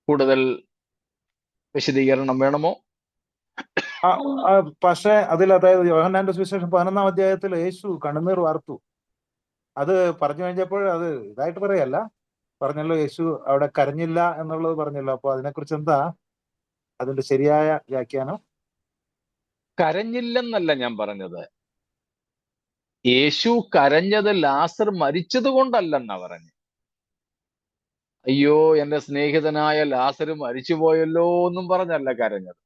കൂടുതൽ വിശദീകരണം വേണമോ?
പക്ഷേ അതിൽ, അതായത് യോഹന്നാന്റെ സുവിശേഷം 11-ാം അധ്യായത്തിൽ യേശു കണ്ണുനീർ വാർത്തു, അത് പറഞ്ഞു കഴിഞ്ഞപ്പോൾ അത് ഇതായിട്ട് പറയല്ല, പറഞ്ഞല്ലോ യേശു അവിടെ കരഞ്ഞില്ല എന്നുള്ളത് പറഞ്ഞല്ലോ. അപ്പൊ അതിനെക്കുറിച്ച് എന്താ അതിന്റെ ശരിയായ വ്യാഖ്യാനം?
കരഞ്ഞില്ലെന്നല്ല ഞാൻ പറഞ്ഞത്. യേശു കരഞ്ഞത് ലാസർ മരിച്ചത് കൊണ്ടല്ലെന്നാ പറഞ്ഞു. അയ്യോ എന്റെ സ്നേഹിതനായ ലാസർ മരിച്ചുപോയല്ലോ എന്നും പറഞ്ഞല്ല കരഞ്ഞത്.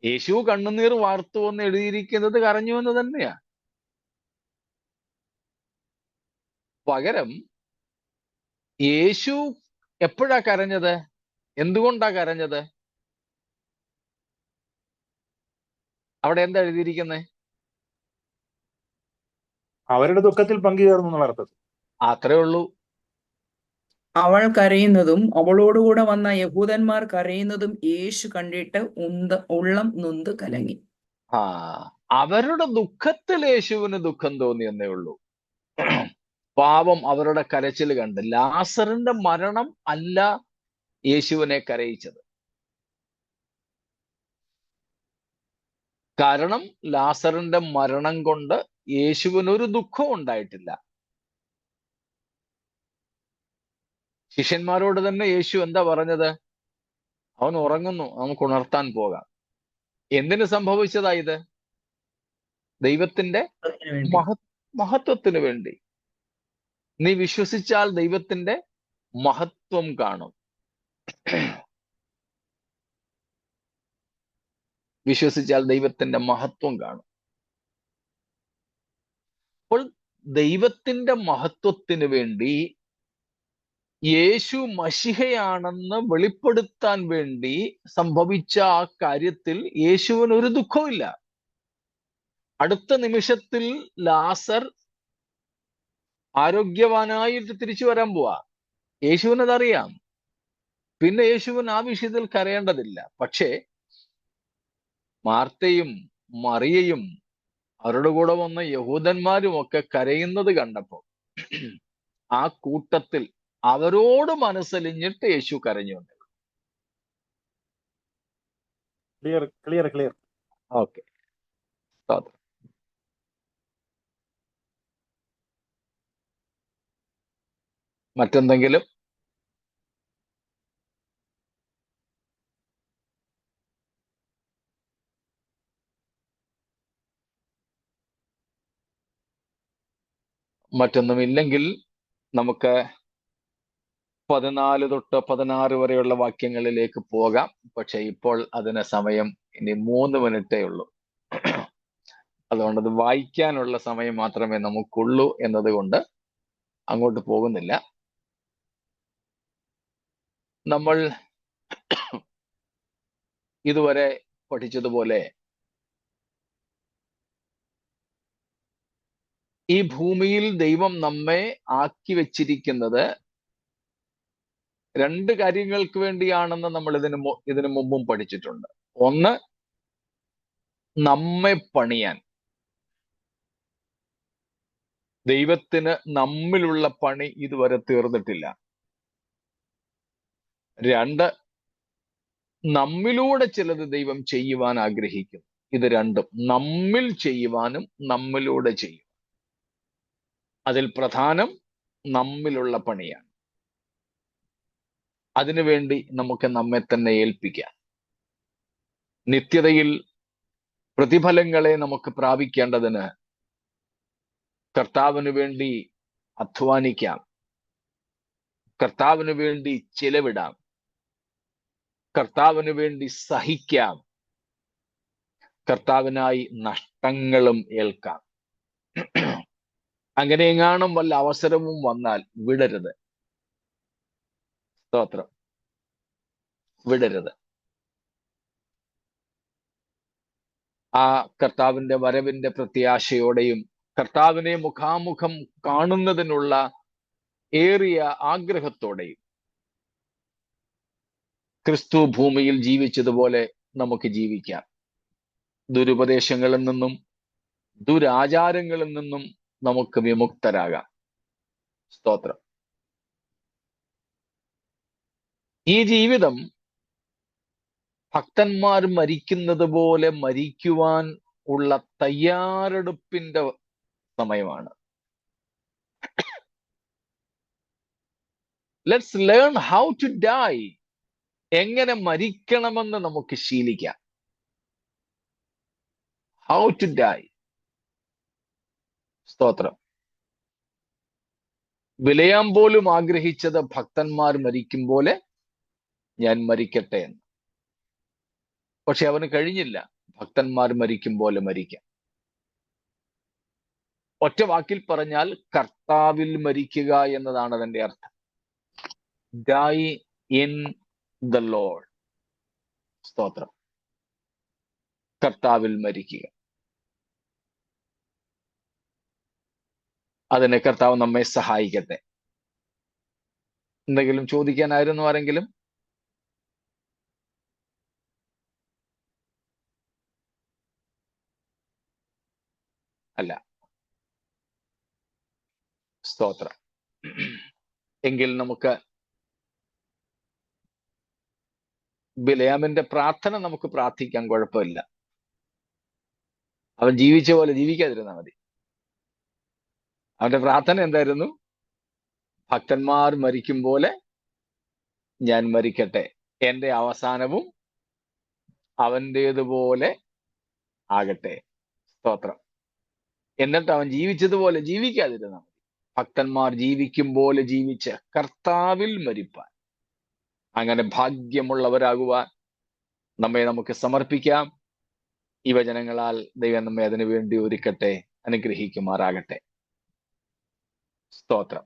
യേശു കണ്ണുനീർ വാർത്തു എന്ന് എഴുതിയിരിക്കുന്നത് കരഞ്ഞു എന്ന് തന്നെയാ. പകരം യേശു എപ്പോഴാ കരഞ്ഞത്? എന്തുകൊണ്ടാ കരഞ്ഞത്? അവിടെ എന്താ എഴുതിയിരിക്കുന്നത്?
അവരുടെ ദുഃഖത്തിൽ പങ്കുചേർന്നു എന്നുള്ള അർത്ഥത്തിൽ.
അത്രേ ഉള്ളൂ.
അവൾ കരയുന്നതും അവളോടുകൂടെ വന്ന യഹൂദന്മാർ കരയുന്നതും യേശു കണ്ടിട്ട് ഉള്ളം നൊന്ത് കലങ്ങി.
അവരുടെ ദുഃഖത്തിൽ യേശുവിന് ദുഃഖം തോന്നിയെന്നേ ഉള്ളൂ. പാവം അവരുടെ കരച്ചിൽ കണ്ട്. ലാസറിന്റെ മരണം അല്ല യേശുവിനെ കരയിച്ചത്. കാരണം ലാസറിന്റെ മരണം കൊണ്ട് യേശുവിനൊരു ദുഃഖം ഉണ്ടായിട്ടില്ല. ശിഷ്യന്മാരോട് തന്നെ യേശു എന്താ പറഞ്ഞത്? അവൻ ഉറങ്ങുന്നു, നമുക്ക് ഉണർത്താൻ പോകാം. എന്തിനു സംഭവിച്ചതാ ഇത്? ദൈവത്തിന്റെ മഹത്വത്തിന് വേണ്ടി. നീ വിശ്വസിച്ചാൽ ദൈവത്തിന്റെ മഹത്വം കാണും. വിശ്വസിച്ചാൽ ദൈവത്തിന്റെ മഹത്വം കാണും. അപ്പോൾ ദൈവത്തിന്റെ മഹത്വത്തിന് വേണ്ടി, യേശു മശിഹയാണെന്ന് വെളിപ്പെടുത്താൻ വേണ്ടി സംഭവിച്ച ആ കാര്യത്തിൽ യേശുവിന് ഒരു ദുഃഖമില്ല. അടുത്ത നിമിഷത്തിൽ ലാസർ ആരോഗ്യവാനായിട്ട് തിരിച്ചു വരാൻ പോവാ. യേശുവിനതറിയാം. പിന്നെ യേശുവിന് ആ വിഷയത്തിൽ കരയേണ്ടതില്ല. പക്ഷേ മാർത്തയും മറിയയും അവരുടെ കൂടെ വന്ന യഹൂദന്മാരും ഒക്കെ കരയുന്നത് കണ്ടപ്പോൾ ആ കൂട്ടത്തിൽ അവരോട് മനസ്സലിഞ്ഞിട്ട് യേശു കരഞ്ഞുണ്ട്.
ക്ലിയർ.
ഓക്കെ. മറ്റെന്തെങ്കിലും? മറ്റൊന്നുമില്ലെങ്കിൽ നമുക്ക് 14 തൊട്ട് 16 വരെയുള്ള വാക്യങ്ങളിലേക്ക് പോകാം. പക്ഷെ ഇപ്പോൾ അതിന് സമയം ഇനി 3 മിനിറ്റേ ഉള്ളൂ. അതുകൊണ്ട് അത് വായിക്കാനുള്ള സമയം മാത്രമേ നമുക്കുള്ളൂ എന്നതുകൊണ്ട് അങ്ങോട്ട് പോകുന്നില്ല. നമ്മൾ ഇതുവരെ പഠിച്ചതുപോലെ ഈ ഭൂമിയിൽ ദൈവം നമ്മെ ആക്കി വെച്ചിരിക്കുന്നത് രണ്ട് കാര്യങ്ങൾക്ക് വേണ്ടിയാണെന്ന് നമ്മൾ ഇതിനു മുമ്പും പഠിച്ചിട്ടുണ്ട്. ഒന്ന്, നമ്മെ പണിയാൻ. ദൈവത്തിന് നമ്മിലുള്ള പണി ഇതുവരെ തീർന്നിട്ടില്ല. രണ്ട്, നമ്മിലൂടെ ചിലത് ദൈവം ചെയ്യുവാൻ ആഗ്രഹിക്കുന്നു. ഇത് രണ്ടും, നമ്മിൽ ചെയ്യുവാനും നമ്മിലൂടെ ചെയ്യും. അതിൽ പ്രധാനം നമ്മിലുള്ള പണിയാണ്. അതിനുവേണ്ടി നമുക്ക് നമ്മെ തന്നെ ഏൽപ്പിക്കാം. നിത്യതയിൽ പ്രതിഫലങ്ങളെ നമുക്ക് പ്രാപിക്കേണ്ടതിന് കർത്താവിന് വേണ്ടി അധ്വാനിക്കാം, കർത്താവിന് വേണ്ടി ചിലവിടാം, കർത്താവിന് വേണ്ടി സഹിക്കാം, കർത്താവിനായി നഷ്ടങ്ങളും ഏൽക്കാം. അങ്ങനെ എങ്ങാനും വല്ല അവസരവും വന്നാൽ വിടരുത്. സ്തോത്രം, വിടരുത്. ആ കർത്താവിന്റെ വരവിന്റെ പ്രത്യാശയോടെയും കർത്താവിനെ മുഖാമുഖം കാണുന്നതിനുള്ള ഏറിയ ആഗ്രഹത്തോടെയും ക്രിസ്തു ഭൂമിയിൽ ജീവിച്ചതുപോലെ നമുക്ക് ജീവിക്കാം. ദുരുപദേശങ്ങളിൽ നിന്നും ദുരാചാരങ്ങളിൽ നിന്നും നമുക്ക് വിമുക്തരാകാം. സ്തോത്രം. ഈ ജീവിതം ഭക്തന്മാർ മരിക്കുന്നത് പോലെ മരിക്കുവാൻ ഉള്ള തയ്യാറെടുപ്പിന്റെ സമയമാണ്. Let's learn how to die. എങ്ങനെ മരിക്കണമെന്ന് നമുക്ക് ശീലിക്കാം. How to dye. സ്തോത്രം. വിലയാൻ പോലും ആഗ്രഹിച്ചത് ഭക്തന്മാർ മരിക്കും പോലെ ഞാൻ മരിക്കട്ടെ എന്ന്. പക്ഷെ അവന് കഴിഞ്ഞില്ല ഭക്തന്മാർ മരിക്കും പോലെ മരിക്കാൻ. ഒറ്റ വാക്കിൽ പറഞ്ഞാൽ കർത്താവിൽ മരിക്കുക എന്നതാണ് അതിന്റെ അർത്ഥം. Dye in the Lord. സ്തോത്രം. കർത്താവിൽ മരിക്കുക. അതിന് കർത്താവ് നമ്മെ സഹായിക്കട്ടെ. എന്തെങ്കിലും ചോദിക്കാനായിരുന്നു ആരെങ്കിലും? അല്ല. സ്തോത്രം. എങ്കിൽ നമുക്ക് ബിലയാമിന്റെ പ്രാർത്ഥന നമുക്ക് പ്രാർത്ഥിക്കാൻ, കുഴപ്പമില്ല. അവൻ ജീവിച്ച പോലെ ജീവിക്കാതിരുന്നാൽ മതി. അവന്റെ പ്രാർത്ഥന എന്തായിരുന്നു? ഭക്തന്മാർ മരിക്കും പോലെ ഞാൻ മരിക്കട്ടെ, എന്റെ അവസാനവും അവൻ്റേതുപോലെ ആകട്ടെ. സ്തോത്രം. എന്നിട്ട് അവൻ ജീവിച്ചതുപോലെ ജീവിക്കാതിരുന്നാൽ മതി. ഭക്തന്മാർ ജീവിക്കും പോലെ ജീവിച്ച് കർത്താവിൽ മരിപ്പാൻ, അങ്ങനെ ഭാഗ്യമുള്ളവരാകുവാൻ നമുക്ക് സമർപ്പിക്കാം. ഈ വചനങ്ങളാൽ ദൈവം നമ്മെ അതിനു വേണ്ടി ഒരുക്കട്ടെ, അനുഗ്രഹിക്കുമാറാകട്ടെ. സ്തോത്രം.